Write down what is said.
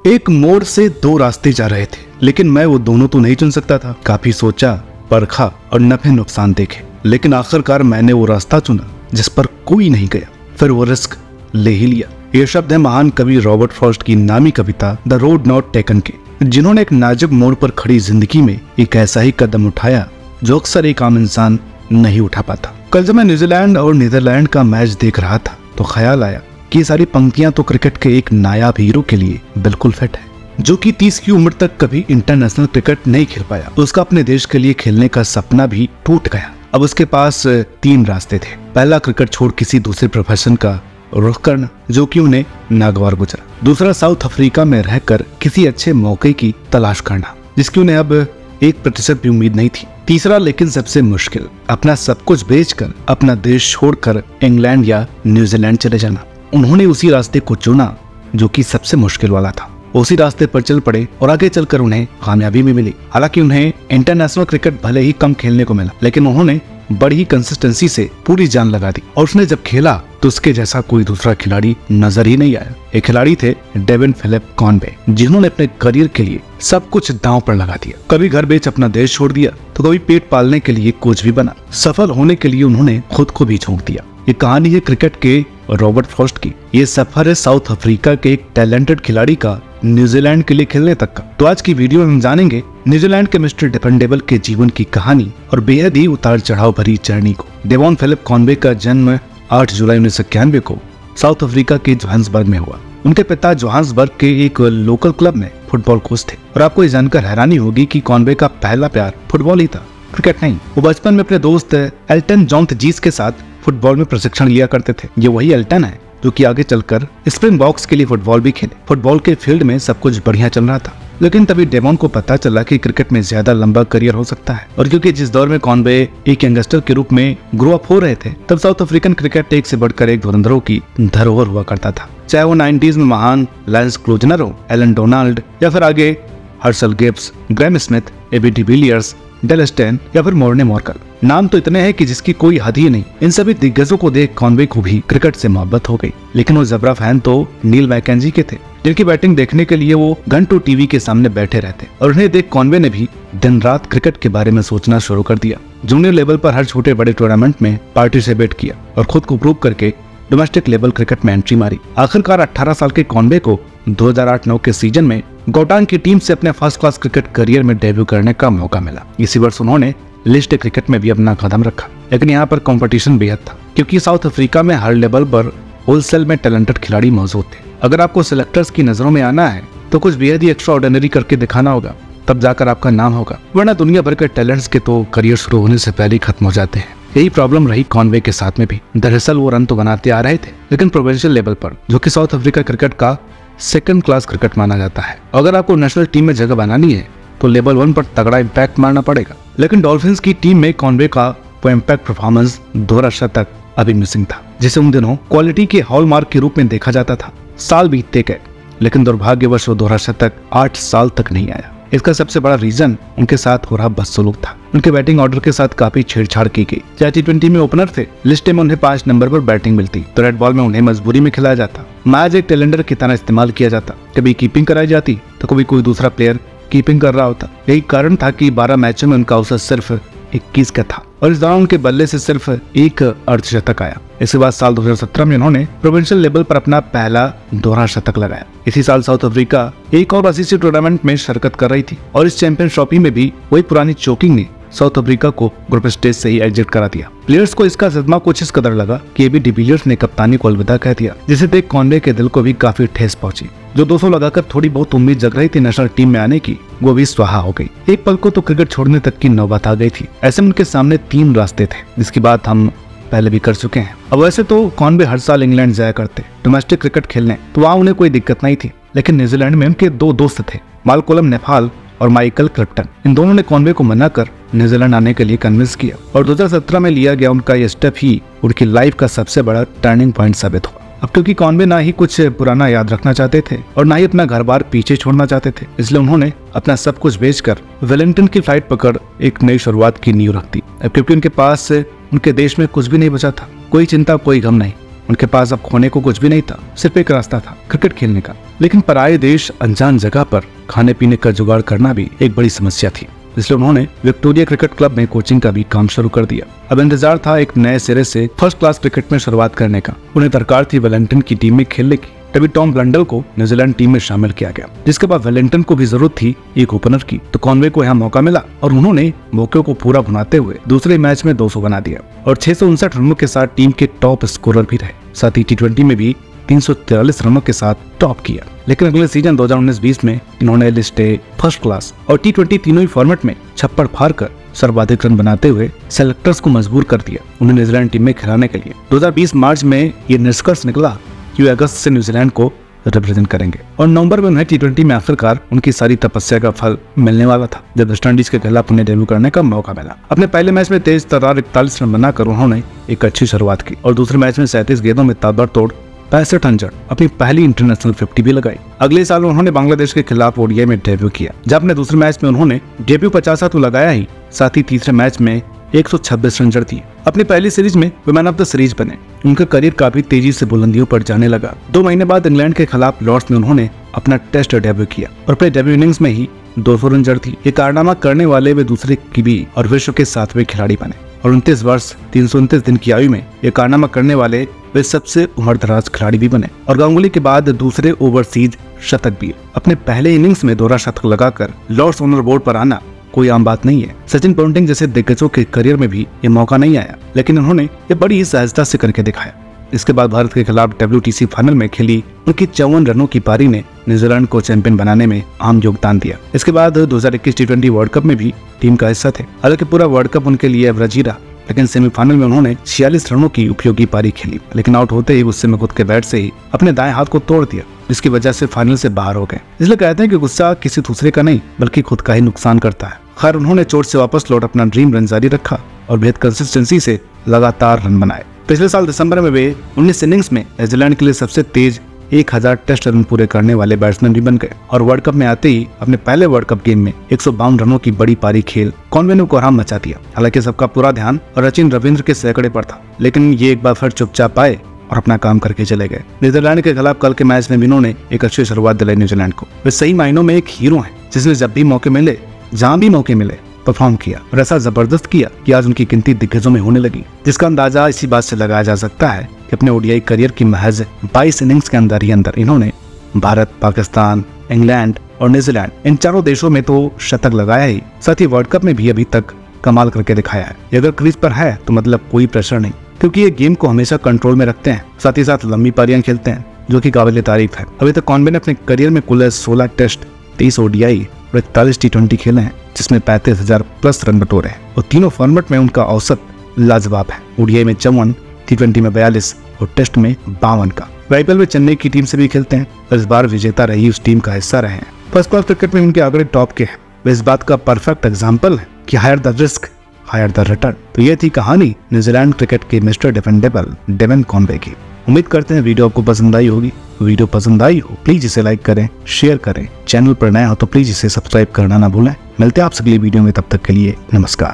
एक मोड़ से दो रास्ते जा रहे थे, लेकिन मैं वो दोनों तो नहीं चुन सकता था। काफी सोचा, परखा और नफे नुकसान देखे, लेकिन आखिरकार मैंने वो रास्ता चुना जिस पर कोई नहीं गया। फिर वो रिस्क ले ही लिया। ये शब्द है महान कवि रॉबर्ट फ्रॉस्ट की नामी कविता द रोड नॉट टेकन के, जिन्होंने एक नाजुक मोड़ पर खड़ी जिंदगी में एक ऐसा ही कदम उठाया जो अक्सर एक आम इंसान नहीं उठा पाता। कल जब मैं न्यूजीलैंड और नीदरलैंड का मैच देख रहा था तो ख्याल आया कि ये सारी पंक्तियां तो क्रिकेट के एक नायाब हीरो के लिए बिल्कुल फिट है, जो कि 30 की उम्र तक कभी इंटरनेशनल क्रिकेट नहीं खेल पाया। उसका अपने देश के लिए खेलने का सपना भी टूट गया। अब उसके पास 3 रास्ते थे। पहला, क्रिकेट छोड़ किसी दूसरे प्रोफेशन का रुख करना, जो कि उन्हें नागवार गुजरा। दूसरा, साउथ अफ्रीका में रहकर किसी अच्छे मौके की तलाश करना, जिसकी उन्हें अब 1% भी उम्मीद नहीं थी। तीसरा, लेकिन सबसे मुश्किल, अपना सब कुछ बेचकर अपना देश छोड़कर इंग्लैंड या न्यूजीलैंड चले जाना। उन्होंने उसी रास्ते को चुना जो कि सबसे मुश्किल वाला था। उसी रास्ते पर चल पड़े और आगे चलकर उन्हें कामयाबी भी मिली। हालांकि उन्हें इंटरनेशनल क्रिकेट भले ही कम खेलने को मिला, लेकिन उन्होंने बड़ी ही कंसिस्टेंसी से पूरी जान लगा दी। और उसने जब खेला तो उसके जैसा कोई दूसरा खिलाड़ी नजर ही नहीं आया। ये खिलाड़ी थे डेविन फिलिप कॉनवे, जिन्होंने अपने करियर के लिए सब कुछ दांव पर लगा दिया। कभी घर बेच अपना देश छोड़ दिया तो कभी पेट पालने के लिए कोच भी बना। सफल होने के लिए उन्होंने खुद को भी झोंक दिया। ये कहानी है क्रिकेट के रॉबर्ट फ्रॉस्ट की। ये सफर है साउथ अफ्रीका के एक टैलेंटेड खिलाड़ी का न्यूजीलैंड के लिए खेलने तक का। तो आज की वीडियो में हम जानेंगे न्यूजीलैंड के मिस्टर डिपेंडेबल के जीवन की कहानी और बेहद ही उतार चढ़ाव भरी जर्नी को। डेवॉन फिलिप कॉनवे का जन्म 8 जुलाई 1991 को साउथ अफ्रीका के जोहान्सबर्ग में हुआ। उनके पिता जोहान्सबर्ग के एक लोकल क्लब में फुटबॉल कोच थे। और आपको ये जानकर हैरानी होगी कि कॉनवे का पहला प्यार फुटबॉल ही था, क्रिकेट नहीं। वो बचपन में अपने दोस्त एल्टन जॉन थजीस के साथ फुटबॉल में प्रशिक्षण लिया करते थे। ये वही एल्टन है जो कि आगे चलकर स्प्रिंगबॉक्स के लिए फुटबॉल भी खेले। फुटबॉल के फील्ड में सब कुछ बढ़िया चल रहा था, लेकिन तभी डेवॉन को पता चला कि क्रिकेट में ज्यादा लंबा करियर हो सकता है। और क्योंकि जिस दौर में कॉनवे एक यंगस्टर के रूप में ग्रो अप हो रहे थे, तब साउथ अफ्रीकन क्रिकेट एक से बढ़कर एक धुरंधरों की धरोहर हुआ करता था। चाहे वो 90s में महान लायंस क्लोजनर हो, एलन डोनाल्ड, या फिर आगे Herschelle Gibbs, Graeme Smith, AB de Villiers, Dale Steyn या फिर मॉर्ने मॉर्कल। नाम तो इतने हैं कि जिसकी कोई हद ही नहीं। इन सभी दिग्गजों को देख कॉनवे को भी क्रिकेट से मोहब्बत हो गई। लेकिन वो जबरा फैन तो नील मैकेंजी के थे, जिनकी बैटिंग देखने के लिए वो घंटों टीवी के सामने बैठे रहते। और उन्हें देख कॉनवे ने भी दिन रात क्रिकेट के बारे में सोचना शुरू कर दिया। जूनियर लेवल पर हर छोटे बड़े टूर्नामेंट में पार्टिसिपेट किया और खुद को प्रूव करके डोमेस्टिक लेवल क्रिकेट में एंट्री मारी। आखिरकार 18 साल के कॉनवे को 2008-9 के सीजन में गौटांग की टीम से अपने फर्स्ट क्लास क्रिकेट करियर में डेब्यू करने का मौका मिला। इसी वर्ष उन्होंने लिस्ट क्रिकेट में भी अपना कदम रखा, लेकिन यहाँ पर कंपटीशन बेहद था, क्योंकि साउथ अफ्रीका में हर लेवल पर होलसेल में टैलेंटेड खिलाड़ी मौजूद थे। अगर आपको सिलेक्टर्स की नजरों में आना है तो कुछ बेहद ही एक्स्ट्रा ऑर्डिनरी करके दिखाना होगा, तब जाकर आपका नाम होगा, वरना दुनिया भर के टैलेंट्स के तो करियर शुरू होने से पहले ही खत्म हो जाते हैं। यही प्रॉब्लम रही कॉनवे के साथ में भी। दरअसल वो रन तो बनाते आ रहे थे, लेकिन प्रोविंशियल लेवल पर, जो कि साउथ अफ्रीका क्रिकेट का सेकंड क्लास क्रिकेट माना जाता है। अगर आपको नेशनल टीम में जगह बनानी है तो लेवल 1 पर तगड़ा इम्पैक्ट मारना पड़ेगा। लेकिन डॉल्फिन्स की टीम में कॉनवे का वो इम्पैक्ट परफॉर्मेंस 2 शतक अभी मिसिंग था, जिसे उन दिनों क्वालिटी के हॉलमार्क के रूप में देखा जाता था। साल बीतते गए, लेकिन दुर्भाग्यवश वो 2 शतक 8 साल तक नहीं आया। इसका सबसे बड़ा रीजन उनके साथ हो रहा बदसलूक था। उनके बैटिंग ऑर्डर के साथ काफी छेड़छाड़ की गई। चाहे T20 में ओपनर थे, लिस्ट में उन्हें 5 नंबर पर बैटिंग मिलती तो रेड बॉल में उन्हें मजबूरी में खिलाया जाता। मैच एक टेलेंडर की तरह इस्तेमाल किया जाता। कभी कीपिंग कराई जाती तो कभी कोई दूसरा प्लेयर कीपिंग कर रहा होता। यही कारण था कि 12 मैचों में उनका औसत सिर्फ 21 का था और इस दौरान उनके बल्ले से सिर्फ 1 अर्धशतक आया। इसके बाद साल 2017 में उन्होंने प्रोविंशियल लेवल पर अपना पहला 2 शतक लगाया। इसी साल साउथ अफ्रीका एक और ICC टूर्नामेंट में शिरकत कर रही थी और इस चैंपियन ट्रॉफी में भी वही पुरानी चोकिंग ने साउथ अफ्रीका को ग्रुप स्टेज से ही एग्जिट करा दिया। प्लेयर्स को इसका सदमा कुछ इस कदर लगा कि एबी डिविलियर्स ने कप्तानी को अलविदा कह दिया, जिसे देख कॉनवे के दिल को भी काफी ठेस पहुंची। जो 200 लगाकर थोड़ी बहुत उम्मीद जग रही थी नेशनल टीम में आने की, वो भी स्वाहा हो गई। एक पल को तो क्रिकेट छोड़ने तक की नौबत आ गई थी। ऐसे में उनके सामने 3 रास्ते थे, जिसकी बात हम पहले भी कर चुके हैं। अब वैसे तो कॉनवे हर साल इंग्लैंड जाया करते डोमेस्टिक क्रिकेट खेलने, तो वहाँ उन्हें कोई दिक्कत नहीं थी। लेकिन न्यूजीलैंड में उनके 2 दोस्त थे, मालकोलम नेफाल और माइकल क्रिप्टन। इन दोनों ने कॉनवे को मना कर न्यूजीलैंड आने के लिए कन्विंस किया और 2017 में लिया गया उनका यह स्टेप ही उनकी लाइफ का सबसे बड़ा टर्निंग पॉइंट साबित हुआ। अब क्योंकि कॉनवे ना ही कुछ पुराना याद रखना चाहते थे और ना ही अपना घर बार पीछे छोड़ना चाहते थे, इसलिए उन्होंने अपना सब कुछ बेचकर वेलिंगटन की फ्लाइट पकड़ एक नई शुरुआत की नींव रख दी। अब क्योंकि उनके पास उनके देश में कुछ भी नहीं बचा था, कोई चिंता कोई गम नहीं, उनके पास अब खोने को कुछ भी नहीं था, सिर्फ एक रास्ता था, क्रिकेट खेलने का। लेकिन पराये देश, अनजान जगह पर खाने पीने का जुगाड़ करना भी एक बड़ी समस्या थी, इसलिए उन्होंने विक्टोरिया क्रिकेट क्लब में कोचिंग का भी काम शुरू कर दिया। अब इंतजार था एक नए सिरे से फर्स्ट क्लास क्रिकेट में शुरुआत करने का। उन्हें दरकार थी वेलिंगटन की टीम में खेलने की। तभी टॉम ब्लंडल को न्यूजीलैंड टीम में शामिल किया गया, जिसके बाद वेलिंगटन को भी जरूरत थी एक ओपनर की, तो कॉनवे को यहाँ मौका मिला और उन्होंने मौके को पूरा भुनाते हुए दूसरे मैच में 200 बना दिया और 659 रनों के साथ टीम के टॉप स्कोरर भी रहे। साथ ही T20 में भी 343 रनों के साथ टॉप किया। लेकिन अगले सीजन 2019-20 में इन्होंने लिस्ट ए, फर्स्ट क्लास और T20 तीनों ही फॉर्मेट में छप्पड़ फाड़ कर सर्वाधिक रन बनाते हुए सेलेक्टर्स को मजबूर कर दिया उन्हें न्यूजीलैंड टीम में खिलाने के लिए। 2020 मार्च में ये निष्कर्ष निकला कि अगस्त से न्यूजीलैंड को रिप्रेजेंट करेंगे और नवंबर में उन्हें T20 में आखिरकार उनकी सारी तपस्या का फल मिलने वाला था, जब वेस्ट इंडीज के खिलाफ उन्हें डेब्यू करने का मौका मिला। अपने पहले मैच में तेज तर्रार 41 रन बनाकर उन्होंने एक अच्छी शुरुआत की और दूसरे मैच में 37 गेंदों में ताबड़तोड़ 65 रन अपनी पहली इंटरनेशनल 50 भी लगाई। अगले साल उन्होंने बांग्लादेश के खिलाफ ओडीआई में डेब्यू किया, जब अपने दूसरे मैच में उन्होंने डेब्यू 50 तो लगाया ही, साथ ही तीसरे मैच में 126 रन दिए। अपनी पहली सीरीज में वे मैन ऑफ द सीरीज बने। उनका करियर काफी तेजी से बुलंदियों पर जाने लगा। 2 महीने बाद इंग्लैंड के खिलाफ लॉर्ड्स में उन्होंने अपना टेस्ट डेब्यू किया और अपने डेब्यू इनिंग्स में ही 200 रन जड़ थी। ये कारनामा करने वाले वे दूसरे कीवी और विश्व के 7वें खिलाड़ी बने और 29 वर्ष 329 दिन की आयु में ये कारनामा करने वाले वे सबसे उम्रदराज खिलाड़ी भी बने और गांगुली के बाद दूसरे ओवरसीज शतक भी। अपने पहले इनिंग्स में दोहरा शतक लगाकर लॉर्ड्स ऑनर बोर्ड पर आना कोई आम बात नहीं है। सचिन पोंटिंग जैसे दिग्गजों के करियर में भी ये मौका नहीं आया, लेकिन उन्होंने ये बड़ी सहजता से करके दिखाया। इसके बाद भारत के खिलाफ WTC फाइनल में खेली उनकी 54 रनों की पारी ने न्यूजीलैंड को चैंपियन बनाने में अहम योगदान दिया। इसके बाद 2021 T20 वर्ल्ड कप में भी टीम का हिस्सा थे। हालांकि पूरा वर्ल्ड कप उनके लिए एवरेज ही रहा, लेकिन सेमीफाइनल में उन्होंने 46 रनों की उपयोगी पारी खेली, लेकिन आउट होते ही गुस्से में खुद के बैट से ही अपने दाएं हाथ को तोड़ दिया, जिसकी वजह से फाइनल से बाहर हो गए। इसलिए कहते हैं कि गुस्सा किसी दूसरे का नहीं बल्कि खुद का ही नुकसान करता है। खैर, उन्होंने चोट से वापस लौट अपना ड्रीम रन जारी रखा और बेहद कंसिस्टेंसी से लगातार रन बनाए। पिछले साल दिसंबर में वे 19 इनिंग्स में न्यूजीलैंड के लिए सबसे तेज 1000 टेस्ट रन पूरे करने वाले बैट्समैन भी बन गए और वर्ल्ड कप में आते ही अपने पहले वर्ल्ड कप गेम में 152 रनों की बड़ी पारी खेल कॉनवे ने कोहराम मचा दिया। हालांकि सबका पूरा ध्यान सचिन रविंद्र के सैकड़े पर था, लेकिन ये एक बार फिर चुपचाप आए और अपना काम करके चले गए। नीदरलैंड के खिलाफ कल के मैच में भी इन्होंने एक अच्छी शुरुआत दिलाई न्यूजीलैंड को। वे सही मायनों में एक हीरो हैं, जिसने जब भी मौके मिले, जहां भी मौके मिले, परफॉर्म किया और ऐसा जबरदस्त किया कि आज उनकी गिनती दिग्गजों में होने लगी, जिसका अंदाजा इसी बात से लगाया जा सकता है कि अपने ओडीआई करियर की महज 22 इनिंग्स के अंदर इन्होंने भारत, पाकिस्तान, इंग्लैंड और न्यूजीलैंड इन चारों देशों में तो शतक लगाया ही, साथ ही वर्ल्ड कप में भी अभी तक कमाल करके दिखाया है। ये अगर क्रीज पर है तो मतलब कोई प्रेशर नहीं, क्योंकि ये गेम को हमेशा कंट्रोल में रखते हैं, साथ ही साथ लंबी पारियां खेलते हैं, जो कि काबिल तारीफ है। अभी तक कॉनवे ने अपने करियर में कुल 16 टेस्ट, 23 ओडीआई और 41 T20 खेले हैं, जिसमें 35,000 प्लस रन बटोरे हैं और तीनों फॉर्मेट में उनका औसत लाजवाब है। ओडीआई में 54, T20 में 42 और टेस्ट में 52 का। IPL में चेन्नई की टीम से भी खेलते हैं और इस बार विजेता रही उस टीम का हिस्सा रहे हैं। फर्स्ट क्लास क्रिकेट में उनके आंकड़े टॉप के हैं। वे इस बात का परफेक्ट एग्जाम्पल है कि higher the risk, higher the return. तो ये थी कहानी न्यूजीलैंड क्रिकेट के मिस्टर डिफेंडेबल डेवन कॉनवे की। उम्मीद करते हैं वीडियो आपको पसंद आई होगी। वीडियो पसंद आई हो प्लीज इसे लाइक करें, शेयर करें। चैनल पर नया हो तो प्लीज इसे सब्सक्राइब करना ना भूलें। मिलते हैं आपसे अगली वीडियो में, तब तक के लिए नमस्कार।